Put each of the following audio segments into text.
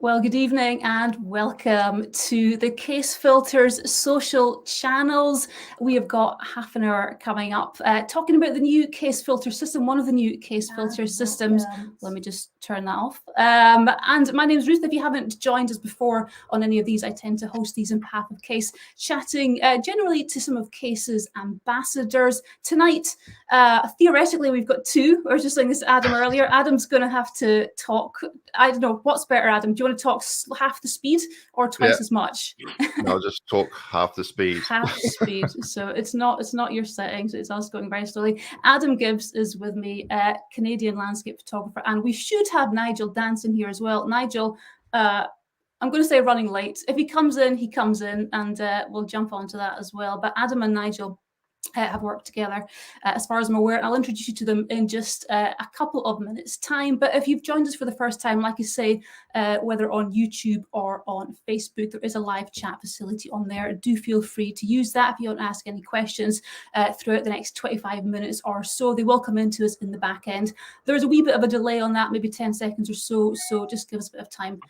Well, good evening and welcome to the Case Filters social channels. We have got half an hour coming up talking about the new case filter system, one of the new case filter systems. Let me just turn that off. And my name is Ruth. If you haven't joined us before on any of these, I tend to host these in behalf of Case, chatting generally to some of Case's ambassadors. Tonight, theoretically, we've got two. I was just saying this to Adam earlier. Adam's going to have to talk. I don't know, what's better, Adam? Do you want to talk half the speed or twice as much? No, I'll just talk half the speed. Half the speed. So it's not your settings, it's us going very slowly. Adam Gibbs is with me, Canadian landscape photographer, and we should have Nigel Danson here as well. Nigel, I'm going to say running late. If he comes in, he comes in, and we'll jump onto that as well. But Adam and Nigel have worked together as far as I'm aware. I'll introduce you to them in just a couple of minutes time. But if you've joined us for the first time, like you say, whether on YouTube or on Facebook, there is a live chat facility on there. Do feel free to use that if you want to ask any questions throughout the next 25 minutes or so. They will come into us in the back end. There's a wee bit of a delay on that, maybe 10 seconds or so, so just give us a bit of time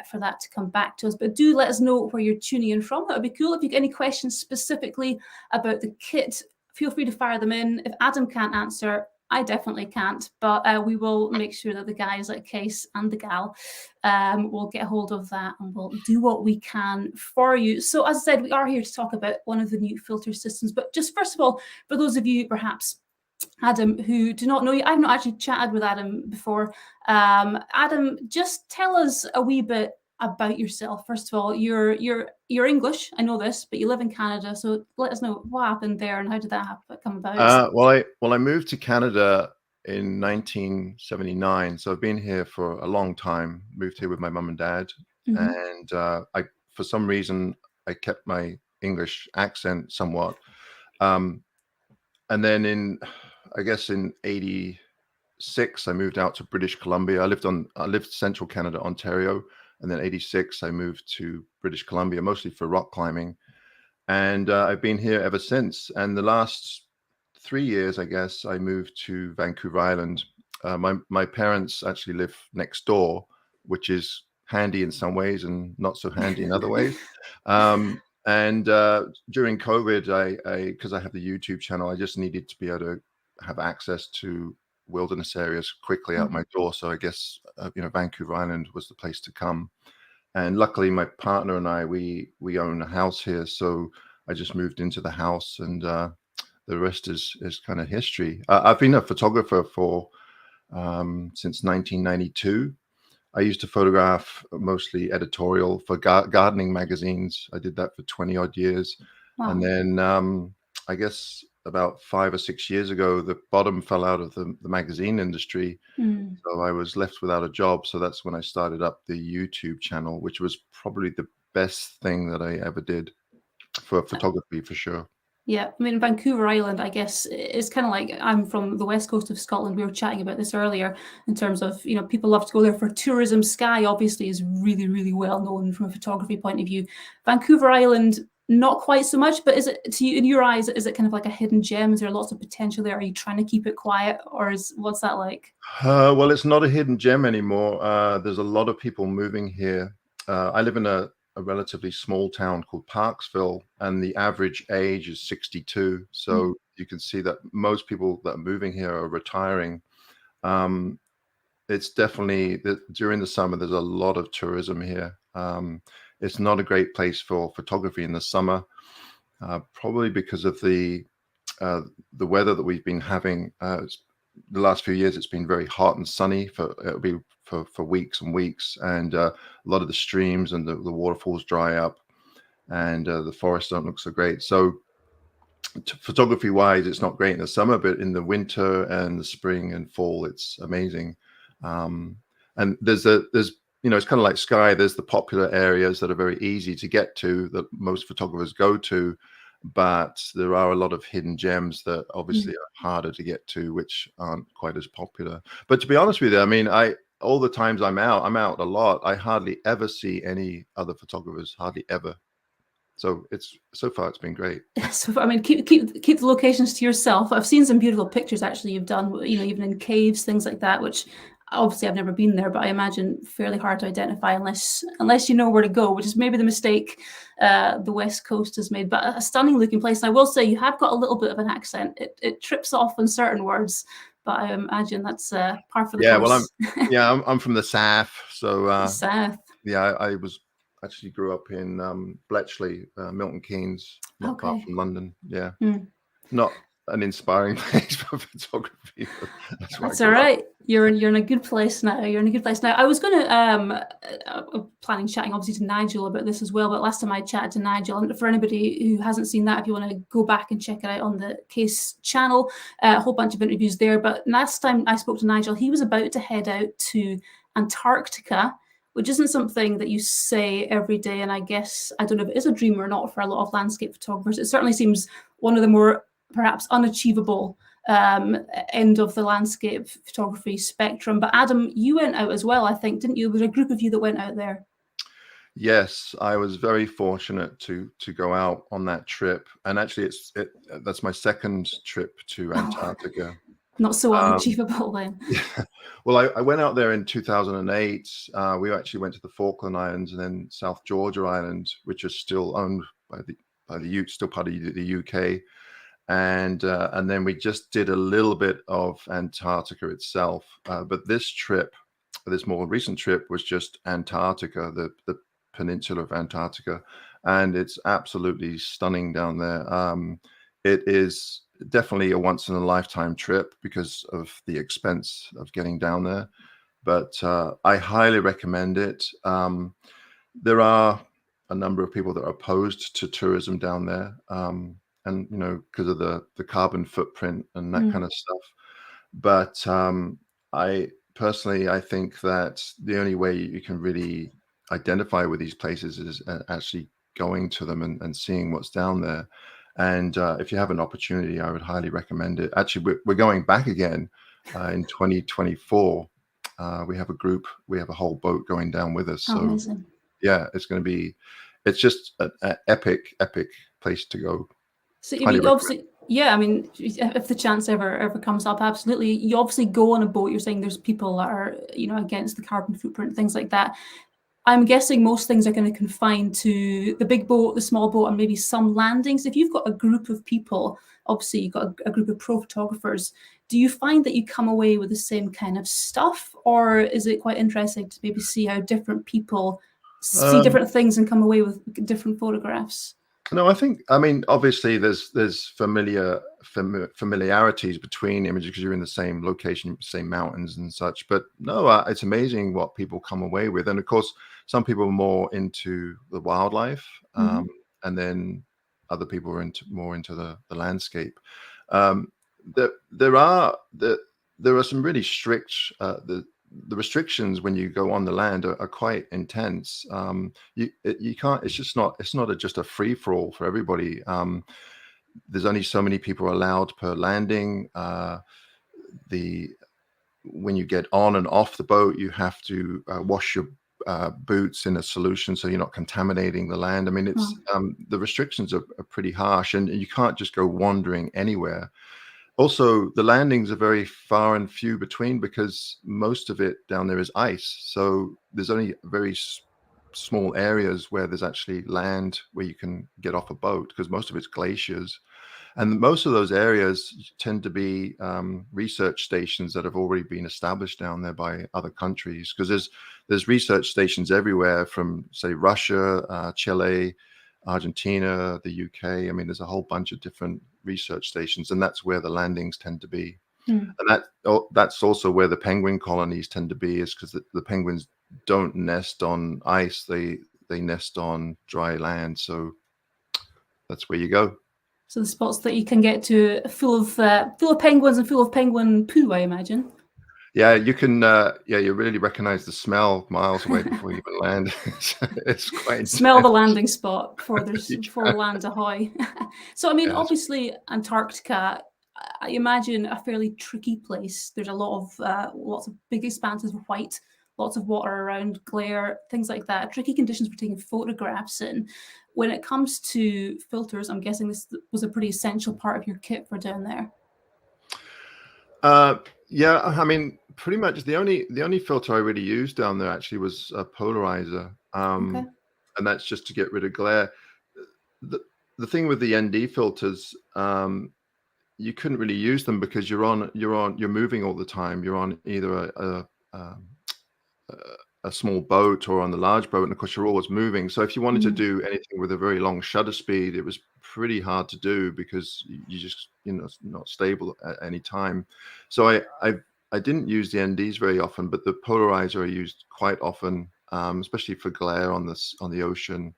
for that to come back to us. But do let us know where you're tuning in from. That would be cool. If you've got any questions specifically about the kit, feel free to fire them in. If Adam can't answer, I definitely can't, but we will make sure that the guys at Case and the gal will get a hold of that and we'll do what we can for you. So as I said, we are here to talk about one of the new filter systems. But just first of all, for those of you perhaps, Adam, who do not know you, I've not actually chatted with Adam before. Adam, just tell us a wee bit about yourself. First of all, you're English, I know this, but you live in Canada, so let us know what happened there and how did that come about. Well, I moved to Canada in 1979, so I've been here for a long time. Moved here with my mum and dad, and I, for some reason, I kept my English accent somewhat. And then in 86, I moved out to British Columbia. I lived central Canada, Ontario, and then 86, I moved to British Columbia, mostly for rock climbing. And I've been here ever since. And the last 3 years, I guess, I moved to Vancouver Island. My parents actually live next door, which is handy in some ways and not so handy in other ways. And during COVID, because I have the YouTube channel, I just needed to be able to have access to wilderness areas quickly out my door. So I guess, Vancouver Island was the place to come. And luckily, my partner and I, we own a house here. So I just moved into the house and the rest is kind of history. I've been a photographer for since 1992. I used to photograph mostly editorial for gardening magazines. I did that for 20 odd years. Wow. And then I guess about 5 or 6 years ago, the bottom fell out of the magazine industry. So I was left without a job. So that's when I started up the YouTube channel, which was probably the best thing that I ever did for photography, for sure. Yeah, I mean, Vancouver Island, I guess, is kind of like, I'm from the west coast of Scotland. We were chatting about this earlier in terms of, people love to go there for tourism. Skye obviously is really, really well known from a photography point of view. Vancouver Island, not quite so much, but is it, to you, in your eyes, is it kind of like a hidden gem? Is there lots of potential there? Are you trying to keep it quiet, or what's that like? Well, it's not a hidden gem anymore. There's a lot of people moving here. I live in a relatively small town called Parksville, and the average age is 62. So you can see that most people that are moving here are retiring. It's definitely during the summer, there's a lot of tourism here. It's not a great place for photography in the summer, probably because of the weather that we've been having. The last few years, it's been very hot and sunny it'll be for weeks and weeks, and a lot of the streams and the waterfalls dry up, and the forests don't look so great. So photography wise, it's not great in the summer, but in the winter and the spring and fall, it's amazing. And there's it's kind of like Skye. There's the popular areas that are very easy to get to, that most photographers go to, but there are a lot of hidden gems that obviously are harder to get to, which aren't quite as popular. But to be honest with you, I mean, all the times I'm out a lot. I hardly ever see any other photographers, hardly ever. So so far it's been great. So I mean, keep the locations to yourself. I've seen some beautiful pictures actually you've done, even in caves, things like that, which obviously I've never been there, but I imagine fairly hard to identify unless you know where to go, which is maybe the mistake the West Coast has made. But a stunning looking place. And I will say you have got a little bit of an accent. It trips off on certain words, but I imagine that's par for the course. Well, I'm from the south, so South. yeah, I was actually grew up in Bletchley, Milton Keynes, not far from London. Yeah, not an inspiring place for photography. That's all right. You're in a good place now. You're in a good place now. I was going to planning chatting obviously to Nigel about this as well, but last time I chatted to Nigel, and for anybody who hasn't seen that, if you want to go back and check it out on the Case channel, a whole bunch of interviews there. But last time I spoke to Nigel, he was about to head out to Antarctica, which isn't something that you say every day. And I guess, I don't know if it is a dream or not for a lot of landscape photographers. It certainly seems one of the more perhaps unachievable end of the landscape photography spectrum. But Adam, you went out as well, I think, didn't you? There was a group of you that went out there. Yes, I was very fortunate to go out on that trip, and actually, that's my second trip to Antarctica. Not so unachievable then. Yeah. Well, I went out there in 2008. We actually went to the Falkland Islands and then South Georgia Island, which is still owned by the still part of the UK. And then we just did a little bit of Antarctica itself. But this more recent trip was just Antarctica, the peninsula of Antarctica, and it's absolutely stunning down there. It is definitely a once in a lifetime trip because of the expense of getting down there, but I highly recommend it. There are a number of people that are opposed to tourism down there. And because of the carbon footprint and that kind of stuff. But I think that the only way you can really identify with these places is actually going to them and seeing what's down there. And if you have an opportunity, I would highly recommend it. Actually, we're going back again in 2024. We have a whole boat going down with us. So amazing. Yeah, it's just an epic place to go. So obviously, yeah, I mean, if the chance ever comes up, absolutely. You obviously go on a boat. You're saying there's people that are, against the carbon footprint, things like that. I'm guessing most things are going to confine to the big boat, the small boat, and maybe some landings. If you've got a group of people, obviously you've got a group of pro photographers, do you find that you come away with the same kind of stuff? Or is it quite interesting to maybe see how different people see different things and come away with different photographs? No, I mean, obviously there's familiarities between images because you're in the same location, same mountains and such. But no, it's amazing what people come away with. And of course, some people are more into the wildlife, and then other people are more into the landscape. There are some really strict the restrictions when you go on the land are quite intense. You can't. It's not just a free for all for everybody. There's only so many people allowed per landing. When you get on and off the boat, you have to wash your boots in a solution so you're not contaminating the land. I mean, it's the restrictions are pretty harsh, and you can't just go wandering anywhere. Also, the landings are very far and few between because most of it down there is ice. So there's only very small areas where there's actually land where you can get off a boat because most of it's glaciers. And most of those areas tend to be research stations that have already been established down there by other countries, because there's research stations everywhere from, say, Russia, Chile, Argentina, the UK. I mean, there's a whole bunch of different research stations, and that's where the landings tend to be. And that's also where the penguin colonies tend to be, is because the penguins don't nest on ice; they nest on dry land. So that's where you go. So the spots that you can get to full of penguins and full of penguin poo, I imagine. Yeah, you can. You really recognize the smell miles away before you even land. It's quite intense. Smell the landing spot before land ahoy. So I mean, obviously Antarctica, I imagine a fairly tricky place. There's a lot of lots of big expanses of white, lots of water around, glare, things like that. Tricky conditions for taking photographs in. When it comes to filters, I'm guessing this was a pretty essential part of your kit for down there. Yeah, I mean, pretty much the only filter I really used down there actually was a polarizer, Okay. and that's just to get rid of glare. The the thing with the ND filters, you couldn't really use them because you're moving all the time. You're on either um, a a small boat or on the large boat, and of course you're always moving. So if you wanted to Mm. do anything with a very long shutter speed, it was pretty hard to do because you just it's not stable at any time. So I didn't use the NDs very often, but the polarizer I used quite often, especially for glare on the ocean,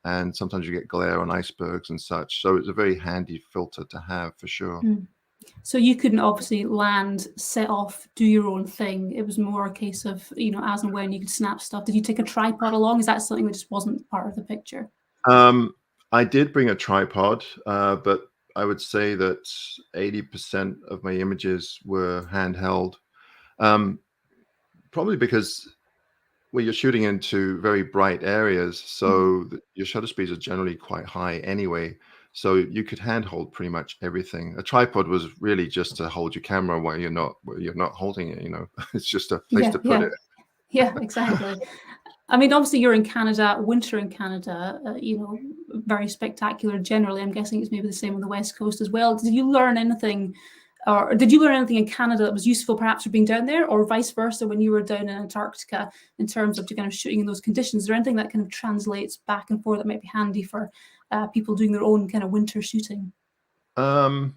and sometimes you get glare on icebergs and such. So it's a very handy filter to have for sure. Mm. So you couldn't obviously land, set off, do your own thing. It was more a case of, as and when you could snap stuff. Did you take a tripod along? Is that something that just wasn't part of the picture? Um, I did bring a tripod, but I would say that 80% of my images were handheld. Um, Probably because you're shooting into very bright areas, so your shutter speeds are generally quite high anyway. So you could handhold pretty much everything. A tripod was really just to hold your camera while you're not holding it. It's just a place Yeah, to put yeah, it. yeah, exactly. I mean, obviously you're in Canada, winter in Canada, very spectacular generally. I'm guessing it's maybe the same on the West Coast as well. Did you learn anything, or did you learn anything in Canada that was useful perhaps for being down there, or vice versa when you were down in Antarctica in terms of kind of shooting in those conditions? Is there anything that kind of translates back and forth that might be handy for people doing their own kind of winter shooting? Um,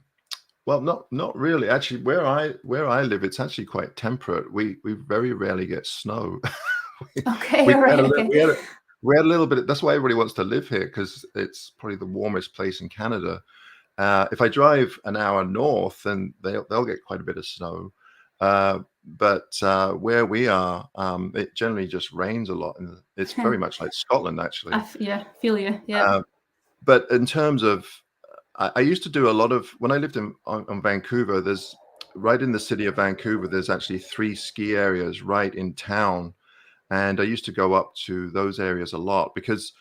well, not really. Actually, where I live, it's actually quite temperate. We very rarely get snow. Okay, we all had right, a li- okay. we had a little bit. That's why everybody wants to live here because it's probably the warmest place in Canada. If I drive an hour north, then they'll get quite a bit of snow. But where we are, it generally just rains a lot, and it's very much like Scotland, actually. Yeah, feel you. Yeah. Uh, but in terms of, I used to do a lot of when I lived on Vancouver. There's right in the city of Vancouver. There's actually 3 ski areas right in town, and I used to go up to those areas a lot because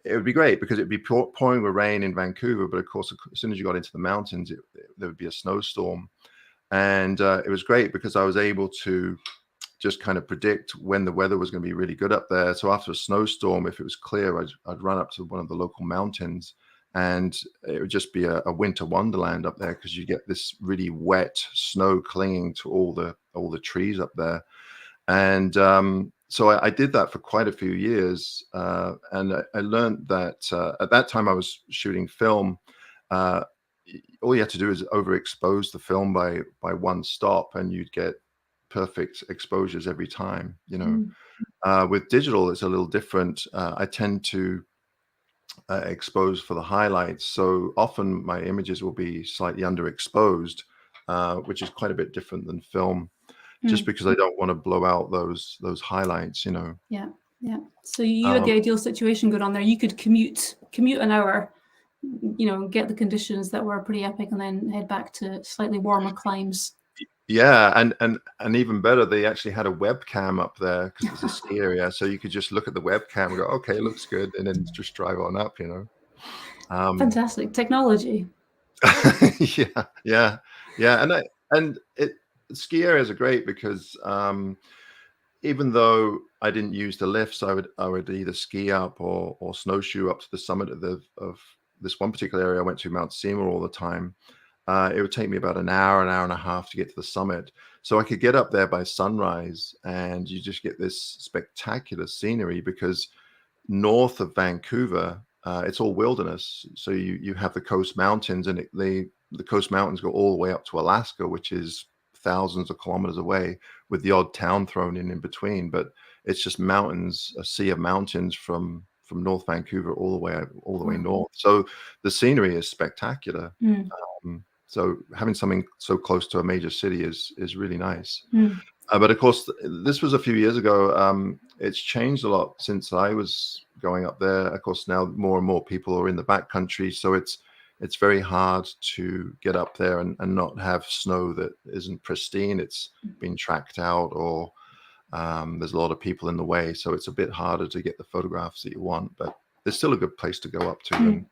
it would be great because it'd be pouring with rain in Vancouver, but of course, as soon as you got into the mountains, there would be a snowstorm, and it was great because I was able to just kind of predict when the weather was going to be really good up there. So after a snowstorm, if it was clear, I'd run up to one of the local mountains, and it would just be a winter wonderland up there because you get this really wet snow clinging to all the trees up there. And so I did that for quite a few years, and I learned that at that time I was shooting film. Uh, all you had to do is overexpose the film by one stop, and you'd get perfect exposures every time. Mm. With digital, it's a little different. I tend to expose for the highlights, so often my images will be slightly underexposed, which is quite a bit different than film just Mm. because I don't want to blow out those highlights. Yeah, yeah. So you had Um, the ideal situation going on there. You could commute an hour, get the conditions that were pretty epic, and then head back to slightly warmer climes. yeah, and even better, they actually had a webcam up there because it's a ski area, so you could just look at the webcam and go, okay, it looks good, and then just drive on up. Um, Fantastic technology. yeah, yeah, yeah, and ski areas are great because even though I didn't use the lifts, I would either ski up or snowshoe up to the summit of this one particular area I went to, Mount Seymour, all the time. It would take me about an hour and a half to get to the summit. So I could get up there by sunrise, and you just get this spectacular scenery because north of Vancouver, it's all wilderness. So you have the coast mountains, and the coast mountains go all the way up to Alaska, which is thousands of kilometers away, with the odd town thrown in between. But it's just mountains, a sea of mountains from North Vancouver all the way Wow. north. So the scenery is spectacular. Mm. So having something so close to a major city is really nice. Mm. But of course, this was a few years ago. It's changed a lot since I was going up there. Of course, now more and more people are in the backcountry, so it's very hard to get up there and not have snow that isn't pristine. It's been tracked out, or there's a lot of people in the way, so it's a bit harder to get the photographs that you want. But there's still a good place to go up to Mm.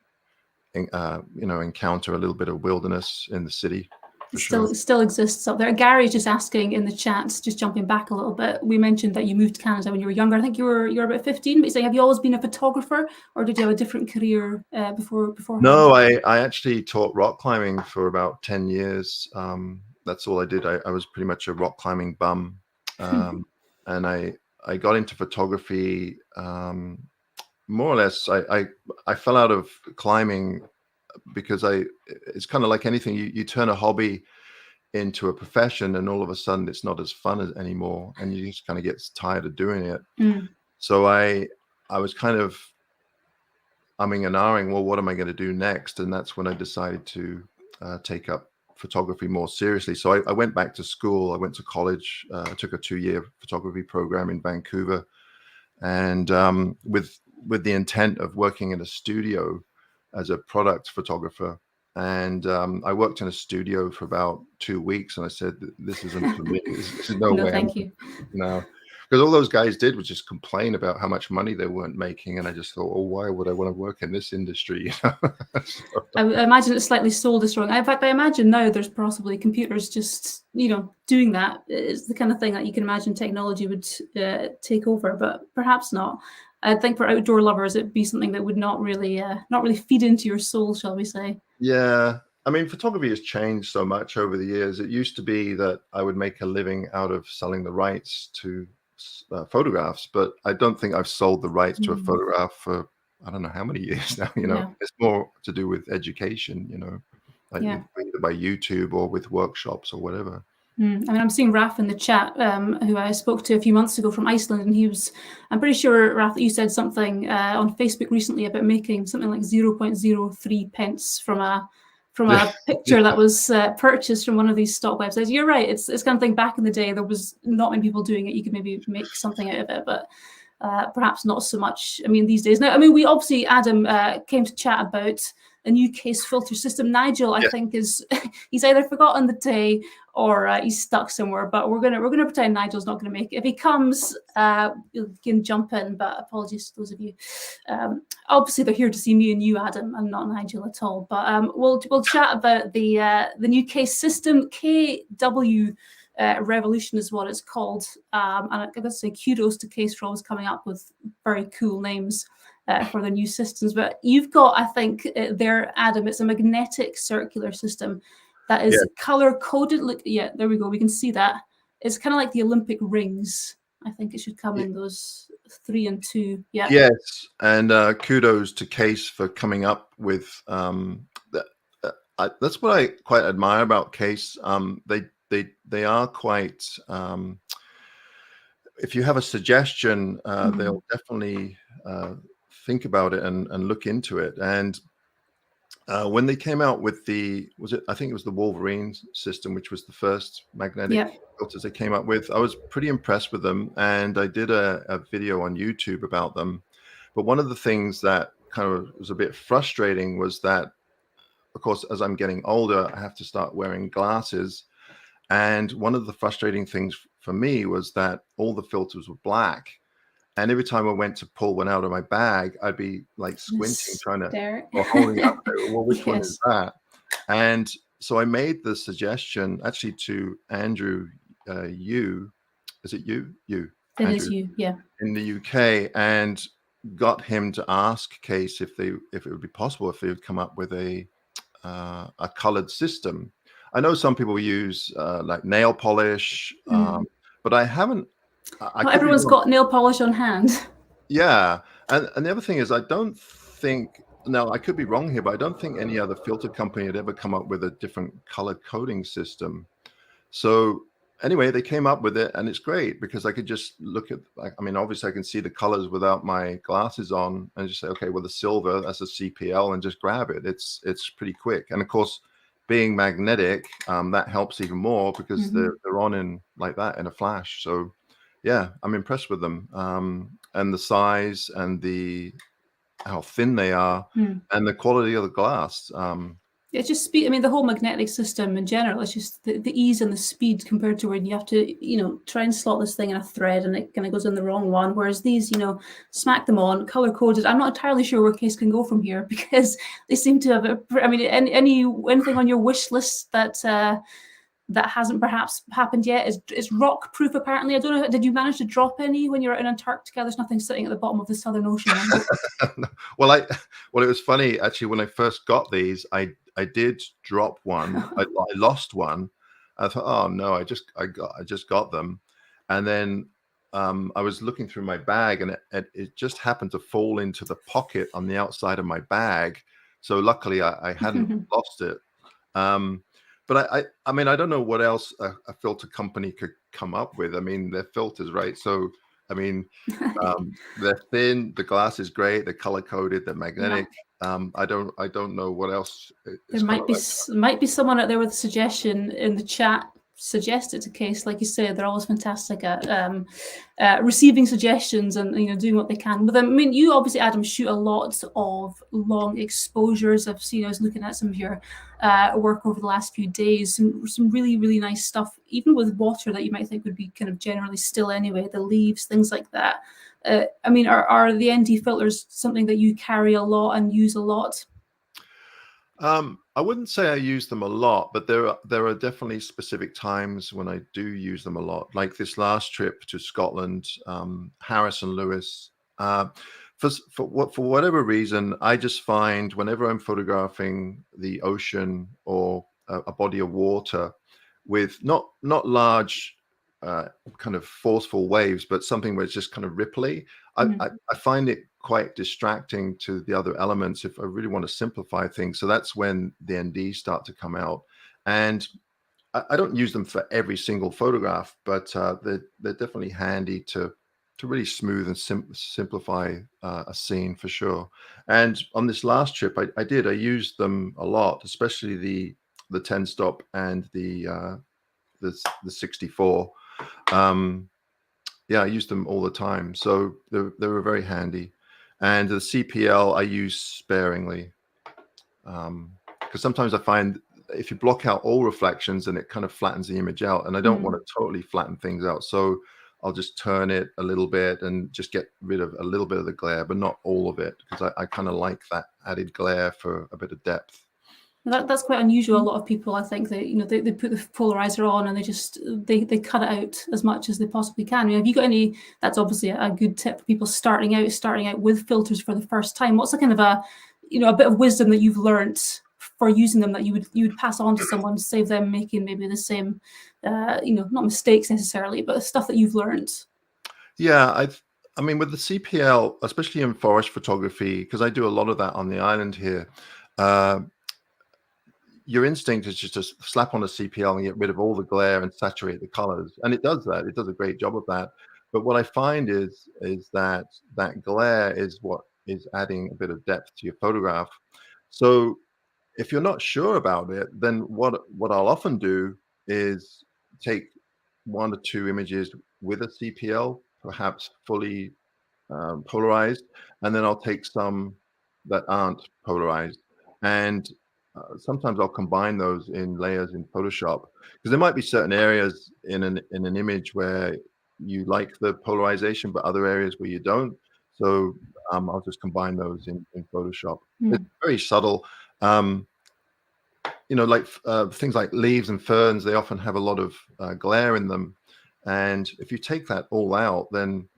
and encounter a little bit of wilderness in the city. for sure. Still exists up there. Gary's just asking in the chat, just jumping back a little bit. We mentioned that you moved to Canada when you were younger. I think you were about 15. But he's saying, have you always been a photographer, or did you have a different career beforehand? No, I actually taught rock climbing for about 10 years. That's all I did. I was pretty much a rock climbing bum, and I got into photography more or less. I fell out of climbing because it's kind of like anything. You turn a hobby into a profession, and all of a sudden it's not as fun anymore, and you just kind of get tired of doing it. So I was kind of umming and ahhing, well, what am I going to do next? And that's when I decided to take up photography more seriously. So I went back to school. I went to college. I took a 2-year photography program in Vancouver, and with the intent of working in a studio as a product photographer. And I worked in a studio for about 2 weeks, and I said, this isn't for me. This is no way. Thank you. No. Because all those guys did was just complain about how much money they weren't making. And I just thought, oh, why would I want to work in this industry? So, I imagine it's slightly soul destroying. In fact, I imagine now there's possibly computers just, doing that. It's the kind of thing that you can imagine technology would take over, but perhaps not. I think for outdoor lovers, it'd be something that would not really feed into your soul, shall we say. Yeah. I mean, photography has changed so much over the years. It used to be that I would make a living out of selling the rights to photographs, but I don't think I've sold the rights to a photograph for I don't know how many years now. It's more to do with education, like either by YouTube or with workshops or whatever. I mean, I'm seeing Raf in the chat, who I spoke to a few months ago from Iceland, and I'm pretty sure, Raf, that you said something on Facebook recently about making something like 0.03 pence from a picture that was purchased from one of these stock websites. You're right. It's kind of thing. Back in the day, there was not many people doing it. You could maybe make something out of it, but perhaps not so much. I mean, these days. Now, I mean, we obviously, Adam came to chat about a new case filter system. Nigel, I think, he's either forgotten the day or he's stuck somewhere. But we're gonna pretend Nigel's not gonna make it. If he comes, you can jump in. But apologies to those of you. Obviously, they're here to see me and you, Adam, and not Nigel at all. But we'll chat about the new case system. KW Revolution is what it's called. And I gotta say, kudos to Case for always coming up with very cool names for the new systems. But you've got, I think, there, Adam, it's a magnetic circular system that is color coded. Look, there we go. We can see that. It's kind of like the Olympic rings. I think it should come in those 3 and 2. Yeah. Yes, and kudos to Case for coming up with that's what I quite admire about Case. They are quite. If you have a suggestion, they'll definitely think about it and look into it. And when they came out with I think it was the Wolverine system, which was the first magnetic filters they came up with. I was pretty impressed with them, and I did a video on YouTube about them. But one of the things that kind of was a bit frustrating was that, of course, as I'm getting older, I have to start wearing glasses. And one of the frustrating things for me was that all the filters were black. And every time I went to pull one out of my bag, I'd be like squinting, trying to, or holding up, well, which one is that? And so I made the suggestion actually to Andrew, is it you? You. It Andrew, is you, yeah. In the UK, and got him to ask Case if it would be possible if they would come up with a colored system. I know some people use like nail polish, but I haven't. Not everyone's got nail polish on hand. Yeah, and the other thing is, I don't think. Now, I could be wrong here, but I don't think any other filter company had ever come up with a different color coding system. So anyway, they came up with it, and it's great because I could just look at. I mean, obviously, I can see the colors without my glasses on, and just say, okay, well, the silver, that's a CPL, and just grab it. It's pretty quick, and of course, being magnetic, that helps even more because they're on in like that in a flash. So yeah, I'm impressed with them, and the size and how thin they are and the quality of the glass. It's just speed. I mean, the whole magnetic system in general, it's just the ease and the speed compared to when you have to, try and slot this thing in a thread and it kind of goes in the wrong one. Whereas these, smack them on, color coded. I'm not entirely sure where Case can go from here because they seem to have, anything on your wish list that that hasn't perhaps happened yet? It's rock proof apparently. I don't know. Did you manage to drop any when you're in Antarctica? There's nothing sitting at the bottom of the Southern Ocean, I hope. Well, it was funny actually when I first got these. I did drop one. I lost one. I thought, oh no, I just got them, and then I was looking through my bag, and it just happened to fall into the pocket on the outside of my bag. So luckily, I hadn't lost it. But I mean, I don't know what else a filter company could come up with. I mean, they're filters, right? So, I mean, they're thin. The glass is great. They're color coded. They're magnetic. I don't know what else. There might be someone out there with a suggestion in the chat. Suggest it's a case, like you said, they're always fantastic at receiving suggestions and doing what they can with them. I mean, you obviously, Adam, shoot a lot of long exposures. I've seen, I was looking at some of your work over the last few days, some really, really nice stuff, even with water that you might think would be kind of generally still anyway, the leaves, things like that. I mean, are the ND filters something that you carry a lot and use a lot? I wouldn't say I use them a lot, but there are definitely specific times when I do use them a lot. Like this last trip to Scotland, Harris and Lewis. For whatever reason, I just find whenever I'm photographing the ocean or a body of water with not large kind of forceful waves, but something where it's just kind of ripply, I find it quite distracting to the other elements if I really want to simplify things. So that's when the NDs start to come out. And I don't use them for every single photograph, but they're definitely handy to really smooth and simplify a scene for sure. And on this last trip, I used them a lot, especially the 10 stop and the 64. Yeah, I used them all the time, so they were very handy. And the CPL I use sparingly, because sometimes I find if you block out all reflections, then it kind of flattens the image out, and I don't want to totally flatten things out. So I'll just turn it a little bit and just get rid of a little bit of the glare, but not all of it, because I kind of like that added glare for a bit of depth. That's quite unusual. A lot of people, I think, they put the polarizer on and they cut it out as much as they possibly can. I mean, have you got any? That's obviously a good tip for people starting out with filters for the first time. What's the kind of a bit of wisdom that you've learned for using them that you would pass on to someone to save them making maybe the same, not mistakes necessarily, but stuff that you've learned? Yeah, I mean, with the CPL, especially in forest photography, because I do a lot of that on the island here. Your instinct is just to slap on a CPL and get rid of all the glare and saturate the colors. And it does that. It does a great job of that. But what I find is that glare is what is adding a bit of depth to your photograph. So if you're not sure about it, then what I'll often do is take 1 or 2 images with a CPL, perhaps fully polarized, and then I'll take some that aren't polarized. And sometimes I'll combine those in layers in Photoshop, because there might be certain areas in an image where you like the polarization, but other areas where you don't. So I'll just combine those in Photoshop. It's very subtle. Like things like leaves and ferns, they often have a lot of glare in them. And if you take that all out, then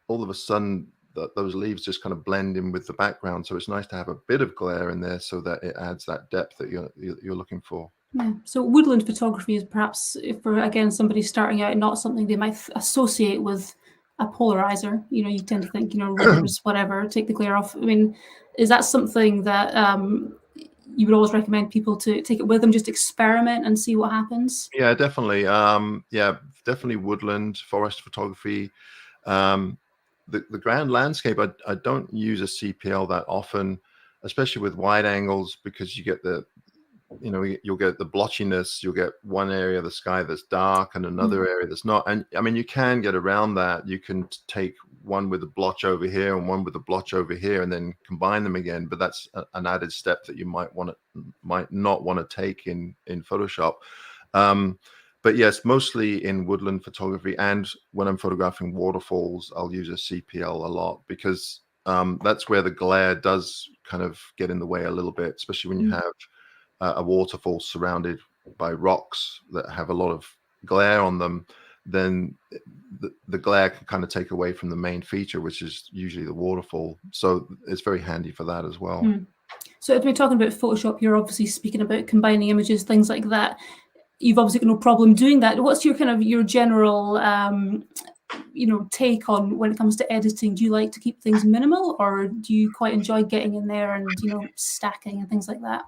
all of a sudden those leaves just kind of blend in with the background. So it's nice to have a bit of glare in there so that it adds that depth that you're looking for. Yeah. So woodland photography is perhaps, for again somebody starting out, not something they might associate with a polarizer. You tend to think, rivers, whatever, take the glare off. I mean, is that something that you would always recommend people to take it with them, just experiment and see what happens? Yeah, definitely. Definitely woodland, forest photography. The grand landscape, I don't use a CPL that often, especially with wide angles, because you get you'll get the blotchiness. You'll get one area of the sky that's dark and another area that's not. And I mean, you can get around that. You can take one with a blotch over here and one with a blotch over here, and then combine them again. But that's an added step that you might not want to take in Photoshop. But yes, mostly in woodland photography, and when I'm photographing waterfalls, I'll use a CPL a lot, because that's where the glare does kind of get in the way a little bit, especially when you have a waterfall surrounded by rocks that have a lot of glare on them, then the glare can kind of take away from the main feature, which is usually the waterfall. So it's very handy for that as well. So if we're talking about Photoshop, you're obviously speaking about combining images, things like that. You've obviously got no problem doing that. What's your kind of your general take on when it comes to editing? Do you like to keep things minimal, or do you quite enjoy getting in there and stacking and things like that?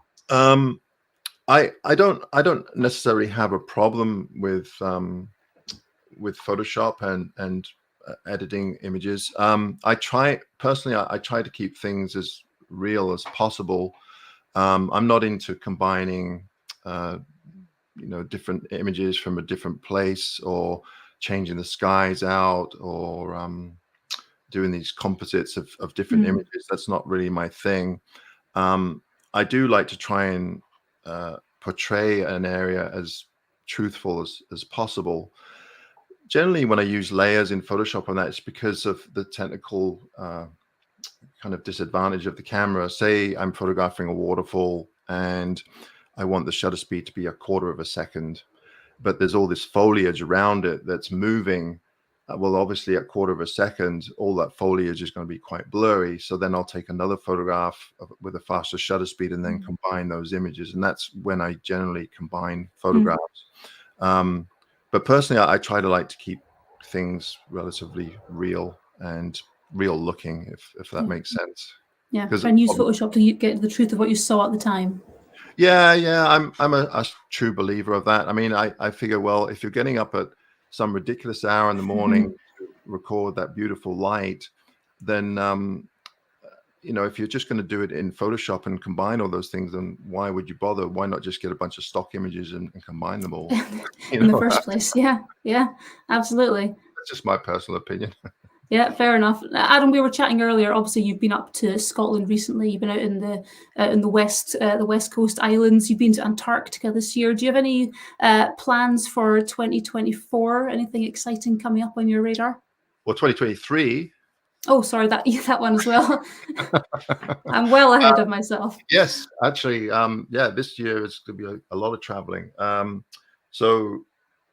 I don't necessarily have a problem with Photoshop and editing images. I try to keep things as real as possible. I'm not into combining different images from a different place, or changing the skies out, or doing these composites of different images. That's not really my thing. I do like to try and portray an area as truthful as possible. Generally, when I use layers in Photoshop on that, it's because of the technical kind of disadvantage of the camera. Say I'm photographing a waterfall and I want the shutter speed to be 1/4 of a second, but there's all this foliage around it that's moving. Well, obviously at 1/4 of a second, all that foliage is going to be quite blurry. So then I'll take another photograph with a faster shutter speed and then combine those images. And that's when I generally combine photographs. But personally, I try to like to keep things relatively real and real looking, if that makes sense. Yeah, and use Photoshop to get the truth of what you saw at the time. Yeah, I'm a true believer of that. I mean, I figure, well, if you're getting up at some ridiculous hour in the morning to record that beautiful light, then if you're just going to do it in Photoshop and combine all those things, then why would you bother? Why not just get a bunch of stock images and combine them all in the first place? Yeah, absolutely. That's just my personal opinion. Yeah, fair enough. Adam, we were chatting earlier. Obviously, you've been up to Scotland recently. You've been out in the West Coast Islands. You've been to Antarctica this year. Do you have any plans for 2024? Anything exciting coming up on your radar? Well, 2023. Oh, sorry, that one as well. I'm well ahead of myself. Yes, actually, this year it's going to be a lot of traveling. So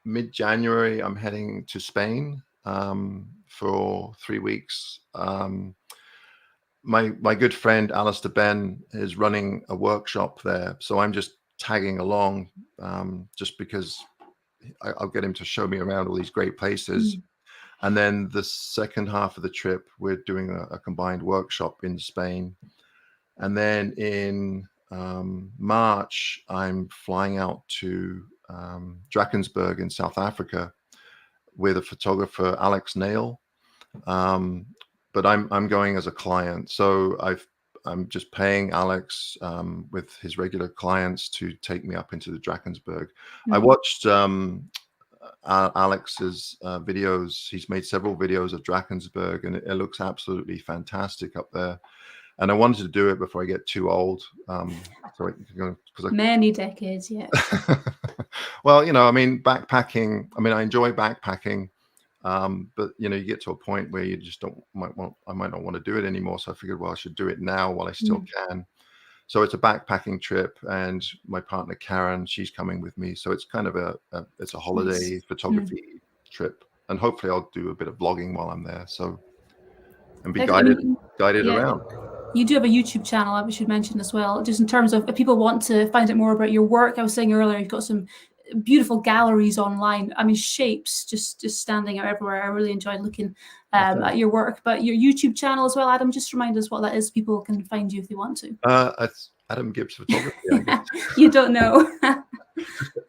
mid-January, I'm heading to Spain for 3 weeks. My good friend Alistair Ben is running a workshop there, so I'm just tagging along just because I'll get him to show me around all these great places. And then the second half of the trip, we're doing a combined workshop in Spain. And then in March, I'm flying out to Drakensberg in South Africa with a photographer, Alex Nail. But I'm going as a client. So I'm just paying Alex with his regular clients to take me up into the Drakensberg. I watched Alex's videos. He's made several videos of Drakensberg, and it looks absolutely fantastic up there. And I wanted to do it before I get too old. Many decades, yeah. Well, I mean, backpacking. I mean, I enjoy backpacking, but you get to a point where you just I might not want to do it anymore. So I figured, well, I should do it now while I still can. So it's a backpacking trip, and my partner Karen, she's coming with me. So it's kind of it's a holiday photography trip, and hopefully I'll do a bit of vlogging while I'm there. So and be guided around. You do have a YouTube channel, I should mention as well, just in terms of if people want to find out more about your work. I was saying earlier, you've got some beautiful galleries online. I mean, shapes just standing out everywhere. I really enjoyed looking at your work. But your YouTube channel as well, Adam, just remind us what that is. People can find you if they want to. It's Adam Gibbs Photography, I guess. You don't know.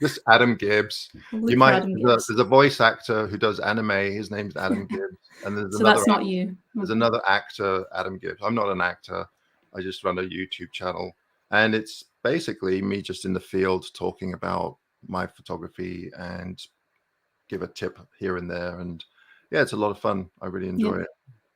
Just Adam Gibbs. There's a voice actor who does anime. His name's Adam Gibbs. And there's that's not you. There's another actor, Adam Gibbs. I'm not an actor. I just run a YouTube channel. And it's basically me just in the field talking about my photography and give a tip here and there. And yeah, it's a lot of fun. I really enjoy it.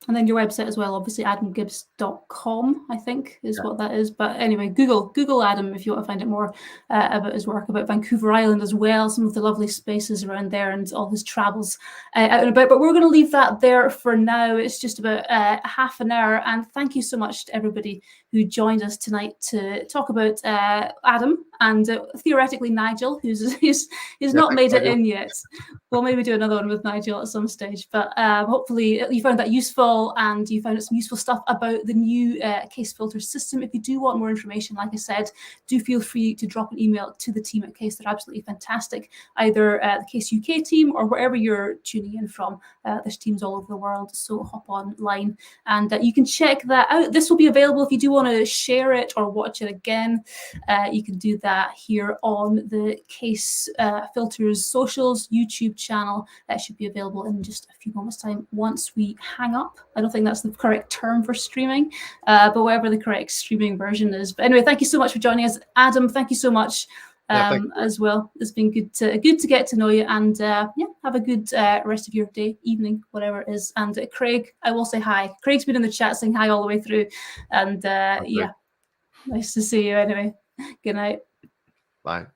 And then your website as well, obviously adamgibbs.com, I think is what that is. But anyway, Google Adam if you want to find out more about his work, about Vancouver Island as well, some of the lovely spaces around there and all his travels out and about. But we're going to leave that there for now. It's just about half an hour. And thank you so much to everybody who joined us tonight to talk about Adam and theoretically Nigel, who's not made it in yet. We'll maybe do another one with Nigel at some stage. But hopefully you found that useful, and you found some useful stuff about the new case filter system. If you do want more information, like I said, do feel free to drop an email to the team at Case. They're absolutely fantastic, either the Case UK team or wherever you're tuning in from. There's teams all over the world, so hop online and you can check that out. This will be available if you do want to share it or watch it again. You can do that here on the Case Filters socials YouTube channel. That should be available in just a few moments' time once we hang up. I don't think that's the correct term for streaming, but whatever the correct streaming version is. But anyway, thank you so much for joining us. Adam, thank you so much as well. It's been good to get to know you, and yeah, have a good rest of your day, evening, whatever it is. And Craig, I will say hi. Craig's been in the chat saying hi all the way through, and yeah, nice to see you anyway. Good night. Bye.